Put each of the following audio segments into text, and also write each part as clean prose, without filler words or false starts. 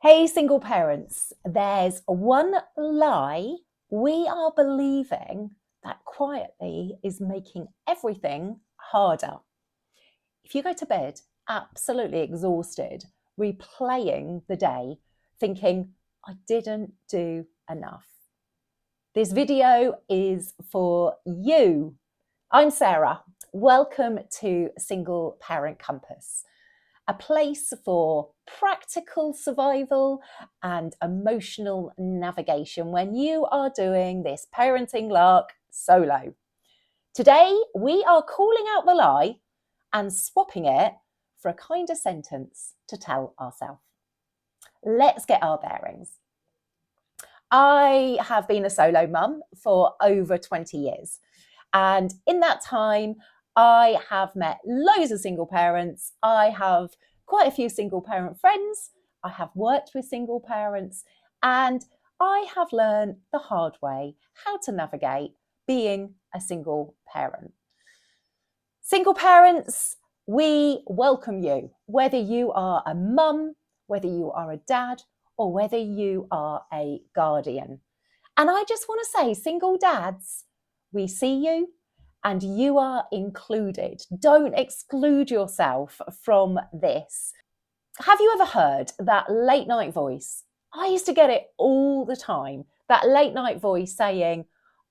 Hey, single parents, there's one lie we are believing that quietly is making everything harder. If you go to bed absolutely exhausted, replaying the day, thinking, I didn't do enough, this video is for you. I'm Sarah. Welcome to Single Parent Compass, a place for practical survival and emotional navigation when you are doing this parenting lark solo. Today, we are calling out the lie and swapping it for a kinder sentence to tell ourselves. Let's get our bearings. I have been a solo mum for over 20 years. And in that time, I have met loads of single parents. I have quite a few single parent friends. I have worked with single parents, and I have learned the hard way how to navigate being a single parent. Single parents, we welcome you, whether you are a mum, whether you are a dad, or whether you are a guardian. And I just want to say, single dads, we see you and you are included. Don't exclude yourself from this. Have you ever heard that late night voice? I used to get it all the time. That late night voice saying,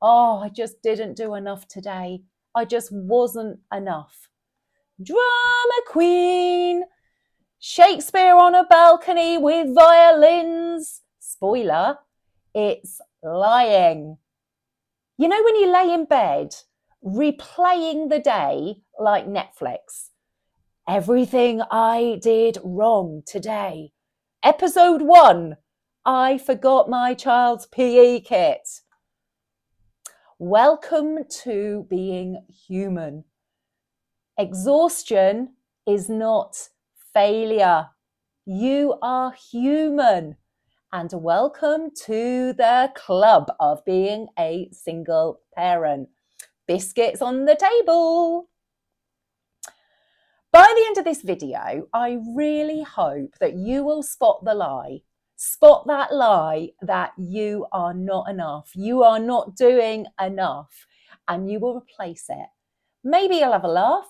oh, I just didn't do enough today. I just wasn't enough. Drama queen. Shakespeare on a balcony with violins. Spoiler, it's lying. You know, when you lay in bed, replaying the day like Netflix. Everything I did wrong today. Episode 1, I forgot my child's PE kit. Welcome to being human. Exhaustion is not failure. You are human. And welcome to the club of being a single parent. Biscuits on the table. By the end of this video, I really hope that you will spot the lie. Spot that lie that you are not enough. You are not doing enough. And you will replace it. Maybe you'll have a laugh.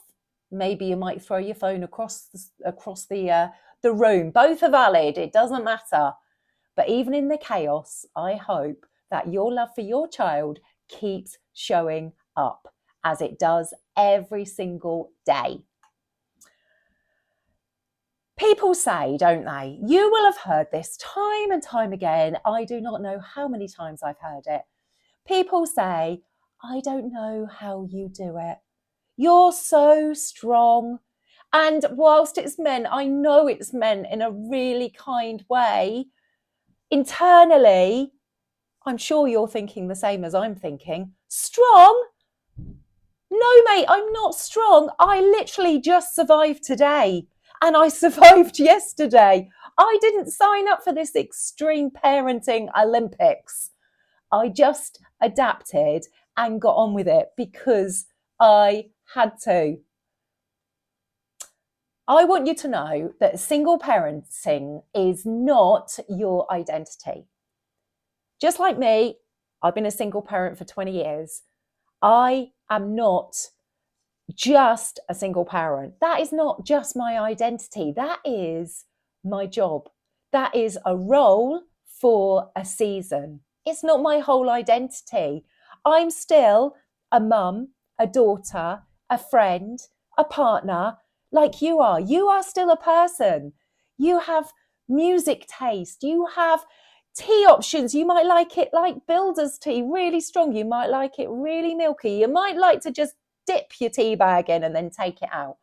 Maybe you might throw your phone across the room. Both are valid. It doesn't matter. But even in the chaos, I hope that your love for your child keeps showing up, as it does every single day. People say, don't they? You will have heard this time and time again. I do not know how many times I've heard it. People say, I don't know how you do it. You're so strong. And whilst it's meant, I know it's meant in a really kind way, internally, I'm sure you're thinking the same as I'm thinking. Strong? No, mate, I'm not strong. I literally just survived today. And I survived yesterday. I didn't sign up for this extreme parenting Olympics. I just adapted and got on with it because I had to. I want you to know that single parenting is not your identity. Just like me, I've been a single parent for 20 years. I am not just a single parent. That is not just my identity. That is my job. That is a role for a season. It's not my whole identity. I'm still a mum, a daughter, a friend, a partner, like you are. You are still a person. You have music taste. You have tea options. You might like it like builder's tea, really strong. You might like it really milky. You might like to just dip your tea bag in and then take it out.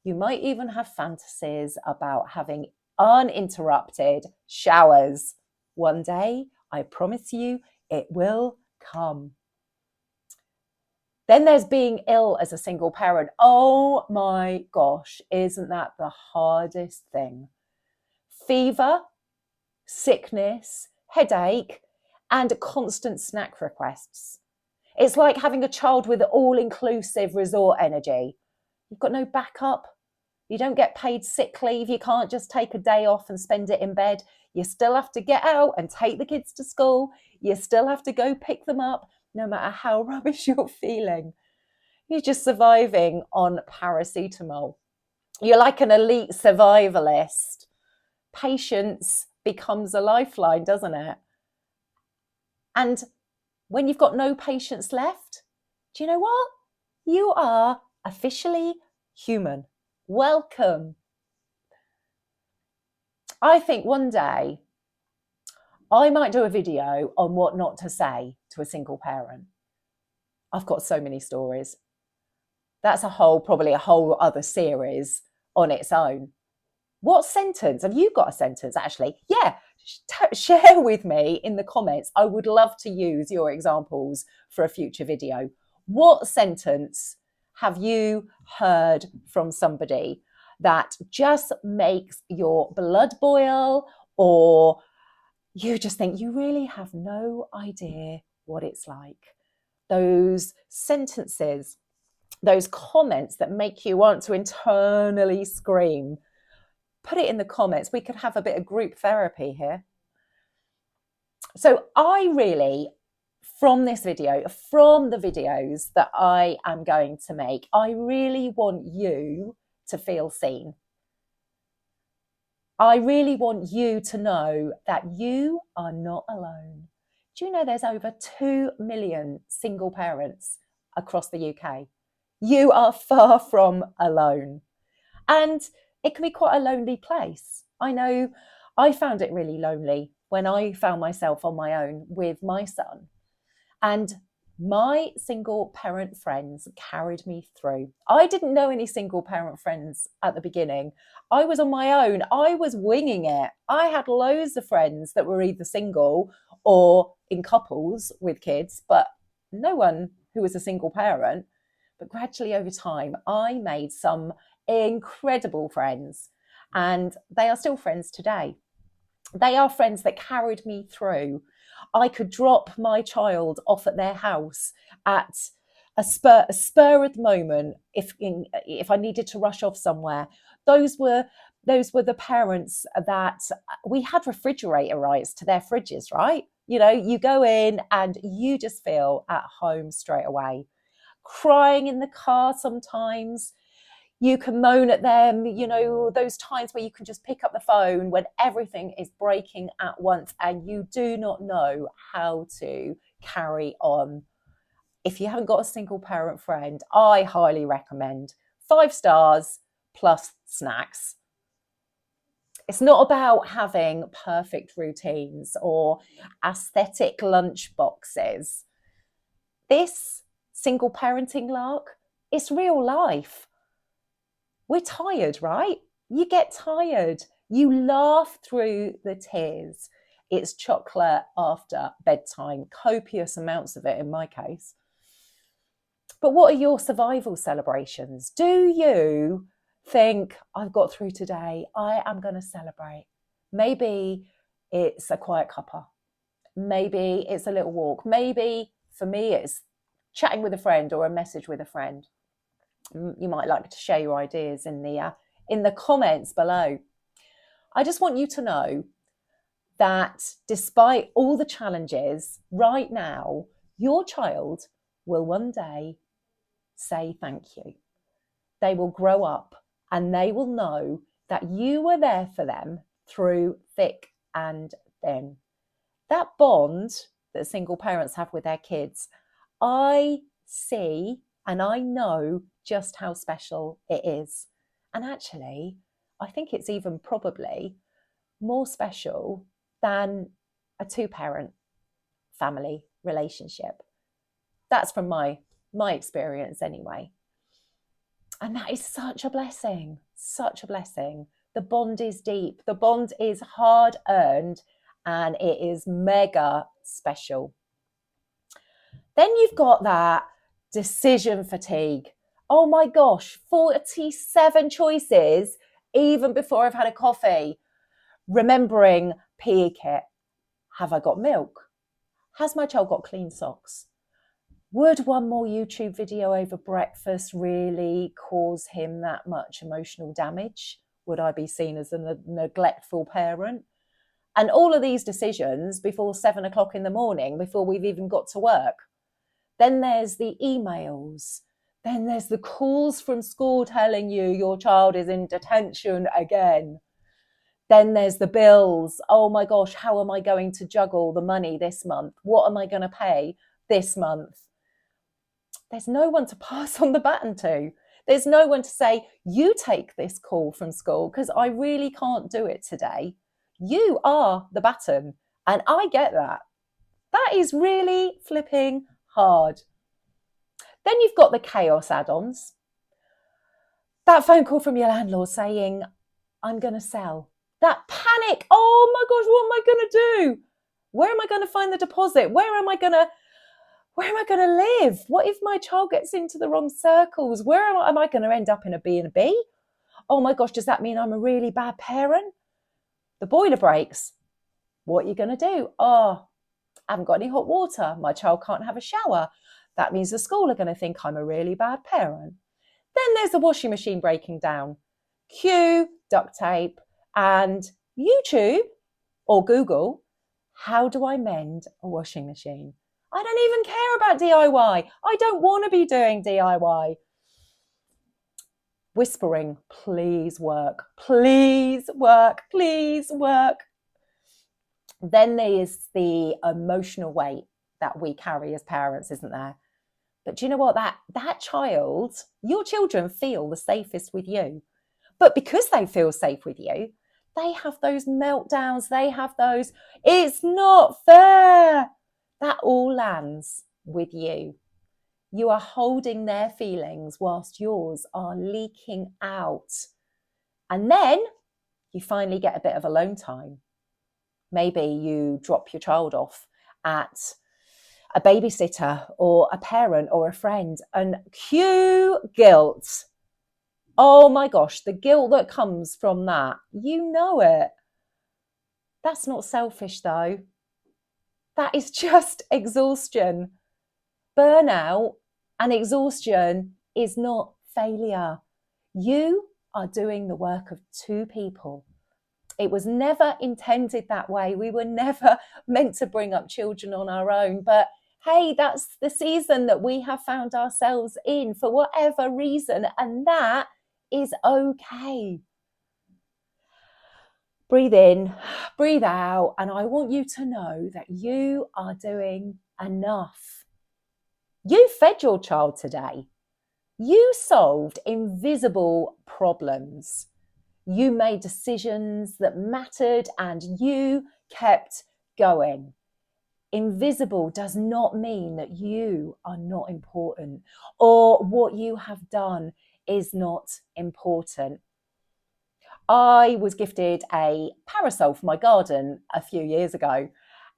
You might even have fantasies about having uninterrupted showers. One day, I promise you, it will come. Then there's being ill as a single parent. Oh my gosh, isn't that the hardest thing? Fever, sickness, headache, and constant snack requests. It's like having a child with all-inclusive resort energy. You've got no backup. You don't get paid sick leave. You can't just take a day off and spend it in bed. You still have to get out and take the kids to school. You still have to go pick them up, no matter how rubbish you're feeling. You're just surviving on paracetamol. You're like an elite survivalist. Patience becomes a lifeline, doesn't it? And when you've got no patience left, do you know what? You are officially human. Welcome. I think one day I might do a video on what not to say to a single parent. I've got so many stories. That's probably a whole other series on its own. What sentence? Have you got a sentence, actually? Yeah, share with me in the comments. I would love to use your examples for a future video. What sentence have you heard from somebody that just makes your blood boil, or you just think you really have no idea what it's like? Those sentences, those comments that make you want to internally scream. Put it in the comments. We could have a bit of group therapy here. So I really, from this video, from the videos that I am going to make, I really want you to feel seen. I really want you to know that you are not alone. Do you know there's over 2 million single parents across the UK? You are far from alone. And it can be quite a lonely place. I know I found it really lonely when I found myself on my own with my son. And my single parent friends carried me through. I didn't know any single parent friends at the beginning. I was on my own. I was winging it. I had loads of friends that were either single or in couples with kids, but no one who was a single parent. But gradually over time, I made some incredible friends, and they are still friends today. They are friends that carried me through. I could drop my child off at their house at a spur of the moment if I needed to rush off somewhere. Those were the parents that we had refrigerator rights to their fridges, right? You know, you go in and you just feel at home straight away. Crying in the car sometimes. You can moan at them, you know, those times where you can just pick up the phone when everything is breaking at once and you do not know how to carry on. If you haven't got a single parent friend, I highly recommend 5 stars plus snacks. It's not about having perfect routines or aesthetic lunch boxes. This single parenting lark, it's real life. We're tired, right? You get tired. You laugh through the tears. It's chocolate after bedtime, copious amounts of it in my case. But what are your survival celebrations? Do you think, I've got through today, I am going to celebrate? Maybe it's a quiet cuppa. Maybe it's a little walk. Maybe for me, it's chatting with a friend or a message with a friend. You might like to share your ideas in the comments below. I just want you to know that despite all the challenges right now, your child will one day say thank you. They will grow up and they will know that you were there for them through thick and thin. That bond that single parents have with their kids, I see and I know just how special it is. And actually, I think it's even probably more special than a 2-parent family relationship. That's from my experience anyway. And that is such a blessing, such a blessing. The bond is deep, the bond is hard earned, and it is mega special. Then you've got that decision fatigue. Oh my gosh, 47 choices even before I've had a coffee. Remembering PE kit. Have I got milk? Has my child got clean socks? Would one more YouTube video over breakfast really cause him that much emotional damage? Would I be seen as a neglectful parent? And all of these decisions before 7 o'clock in the morning, before we've even got to work. Then there's the emails. Then there's the calls from school telling you your child is in detention again. Then there's the bills. Oh my gosh, how am I going to juggle the money this month? What am I going to pay this month? There's no one to pass on the baton to. There's no one to say, you take this call from school because I really can't do it today. You are the baton. And I get that. That is really flipping hard. Then you've got the chaos add-ons. That phone call from your landlord saying, I'm going to sell. That panic. Oh my gosh, what am I going to do? Where am I going to find the deposit? Where am I going to live? What if my child gets into the wrong circles? Where am I going to end up in a B&B? Oh my gosh, does that mean I'm a really bad parent? The boiler breaks. What are you going to do? Oh, I haven't got any hot water. My child can't have a shower. That means the school are going to think I'm a really bad parent. Then there's the washing machine breaking down. Cue duct tape and YouTube or Google, how do I mend a washing machine? I don't even care about DIY. I don't want to be doing DIY. Whispering, please work, please work, please work. Then there is the emotional weight that we carry as parents, isn't there? But do you know what? That child, your children feel the safest with you. But because they feel safe with you, they have those meltdowns. They have those, it's not fair. That all lands with you. You are holding their feelings whilst yours are leaking out. And then you finally get a bit of alone time. Maybe you drop your child off at a babysitter or a parent or a friend, and cue guilt. Oh my gosh, the guilt that comes from that, you know it. That's not selfish though. That is just exhaustion. Burnout and exhaustion is not failure. You are doing the work of two people. It was never intended that way. We were never meant to bring up children on our own. But hey, that's the season that we have found ourselves in for whatever reason. And that is okay. Breathe in, breathe out. And I want you to know that you are doing enough. You fed your child today. You solved invisible problems. You made decisions that mattered and you kept going. Invisible does not mean that you are not important or what you have done is not important. I was gifted a parasol for my garden a few years ago,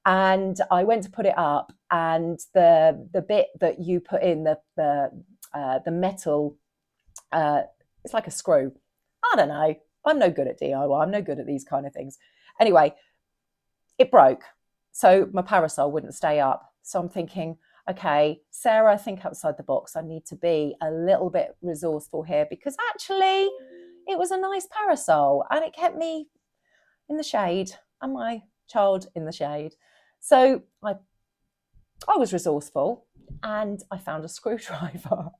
and I went to put it up, and the bit that you put in the metal, it's like a screw. I don't know. I'm no good at DIY. I'm no good at these kind of things. Anyway, it broke. So my parasol wouldn't stay up. So I'm thinking, okay, Sarah, think outside the box. I need to be a little bit resourceful here, because actually it was a nice parasol and it kept me in the shade and my child in the shade. So I was resourceful and I found a screwdriver.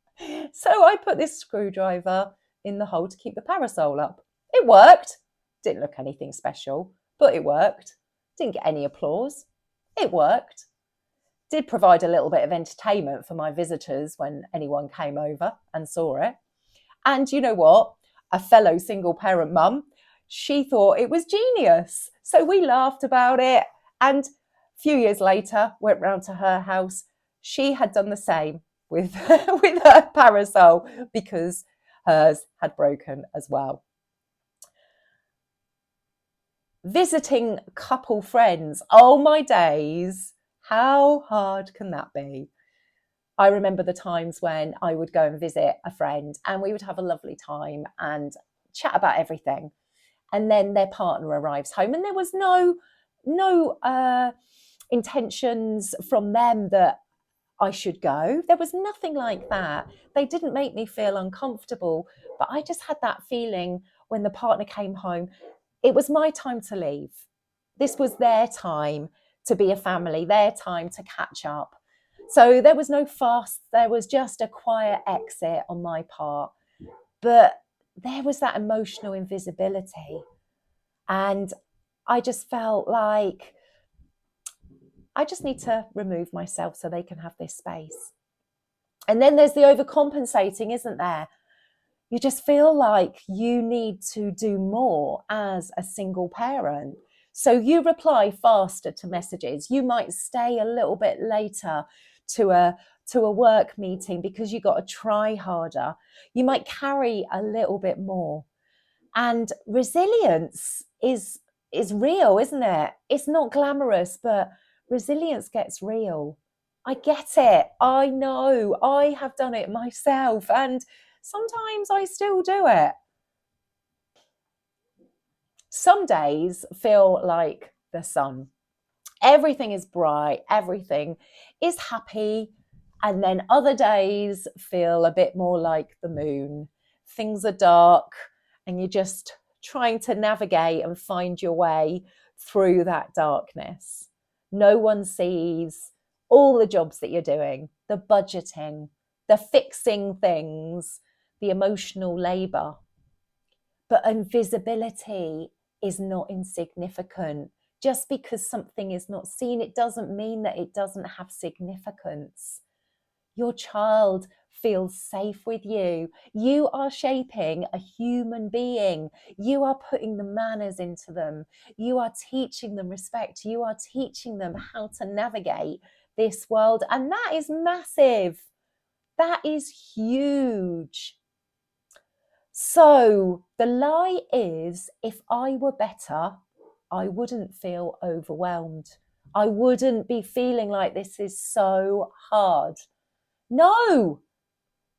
So I put this screwdriver in the hole to keep the parasol up. It worked. Didn't look anything special, but it worked. Didn't get any applause. It worked. Did provide a little bit of entertainment for my visitors when anyone came over and saw it. And you know what? A fellow single parent mum, she thought it was genius. So we laughed about it. And a few years later, went round to her house. She had done the same with her parasol because hers had broken as well. Visiting couple friends. Oh my days. How hard can that be? I remember the times when I would go and visit a friend and we would have a lovely time and chat about everything. And then their partner arrives home and there was no intentions from them that I should go. There was nothing like that. They didn't make me feel uncomfortable, but I just had that feeling when the partner came home, it was my time to leave. This was their time to be a family, their time to catch up. So there was no fuss. There was just a quiet exit on my part. But there was that emotional invisibility. And I just felt like I just need to remove myself so they can have this space. And then there's the overcompensating, isn't there? You just feel like you need to do more as a single parent. So you reply faster to messages. You might stay a little bit later to a work meeting because you got to try harder. You might carry a little bit more. And resilience is real, isn't it? It's not glamorous, but resilience gets real. I get it. I know. I have done it myself. And sometimes I still do it. Some days feel like the sun. Everything is bright, everything is happy. And then other days feel a bit more like the moon. Things are dark and you're just trying to navigate and find your way through that darkness. No one sees all the jobs that you're doing, the budgeting, the fixing things, the emotional labor. But invisibility is not insignificant. Just because something is not seen, it doesn't mean that it doesn't have significance. Your child feels safe with you. You are shaping a human being. You are putting the manners into them. You are teaching them respect. You are teaching them how to navigate this world. And that is massive. That is huge. So the lie is, if I were better, I wouldn't feel overwhelmed. I wouldn't be feeling like this is so hard. No,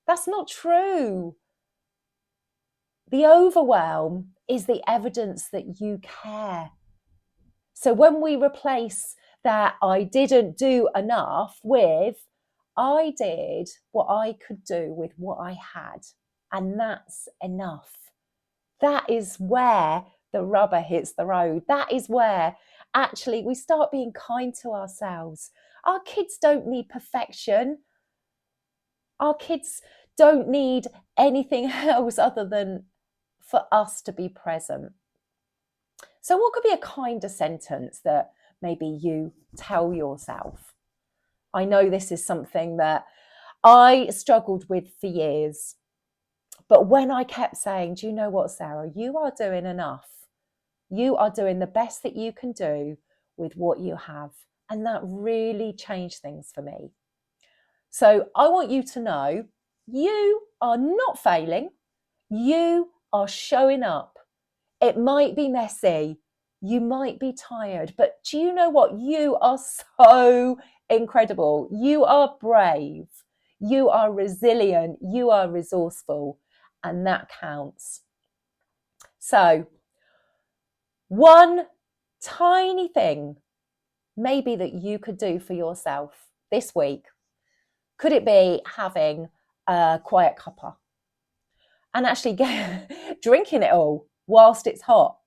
that's not true. The overwhelm is the evidence that you care. So when we replace that I didn't do enough with, I did what I could do with what I had, and that's enough. That is where the rubber hits the road. That is where actually we start being kind to ourselves. Our kids don't need perfection. Our kids don't need anything else other than for us to be present. So what could be a kinder sentence that maybe you tell yourself? I know this is something that I struggled with for years. But when I kept saying, do you know what, Sarah, you are doing enough. You are doing the best that you can do with what you have. And that really changed things for me. So I want you to know you are not failing. You are showing up. It might be messy. You might be tired, but do you know what? You are so incredible. You are brave. You are resilient. You are resourceful. And that counts. So, one tiny thing maybe that you could do for yourself this week. Could it be having a quiet cuppa and actually drinking it all whilst it's hot?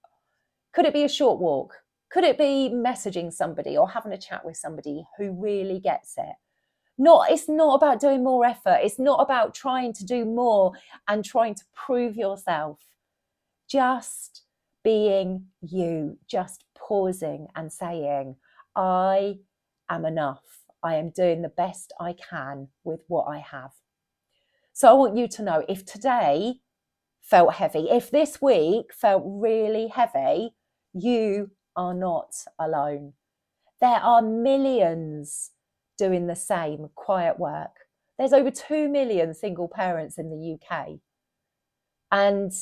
Could it be a short walk? Could it be messaging somebody or having a chat with somebody who really gets it? It's not about doing more effort. It's not about trying to do more and trying to prove yourself. Just being you, just pausing and saying, I am enough. I am doing the best I can with what I have. So I want you to know, if today felt heavy, if this week felt really heavy, you are not alone. There are millions doing the same quiet work. There's over 2 million single parents in the UK. And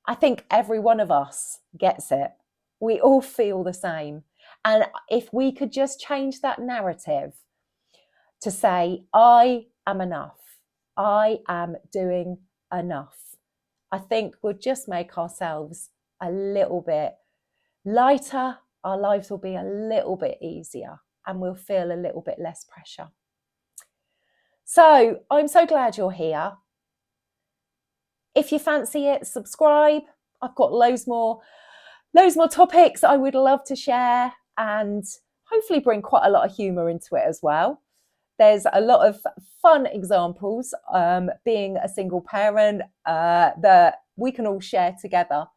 I think every one of us gets it. We all feel the same. And if we could just change that narrative to say, I am enough, I am doing enough, I think we'll just make ourselves a little bit lighter. Our lives will be a little bit easier and we'll feel a little bit less pressure. So I'm so glad you're here. If you fancy it, subscribe. I've got loads more topics I would love to share and hopefully bring quite a lot of humour into it as well. There's a lot of fun examples being a single parent that we can all share together.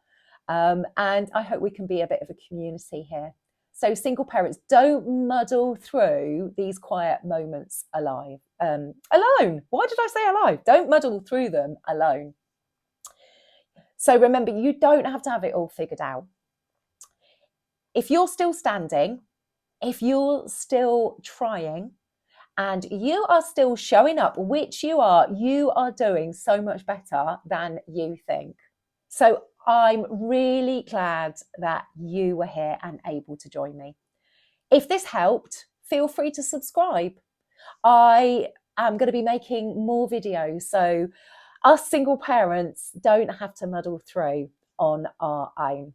And I hope we can be a bit of a community here. So single parents, don't muddle through these quiet moments alone. Why did I say alive? Don't muddle through them alone. So remember, you don't have to have it all figured out. If you're still standing, if you're still trying, and you are still showing up, which you are doing so much better than you think. So I'm really glad that you were here and able to join me. If this helped, feel free to subscribe. I am going to be making more videos, so us single parents don't have to muddle through on our own.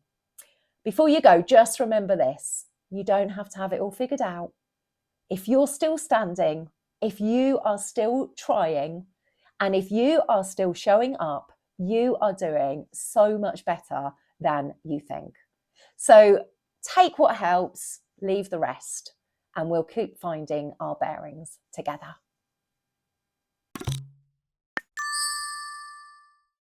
Before you go, just remember this: you don't have to have it all figured out. If you're still standing, if you are still trying, and if you are still showing up, you are doing so much better than you think. So take what helps, leave the rest, and we'll keep finding our bearings together.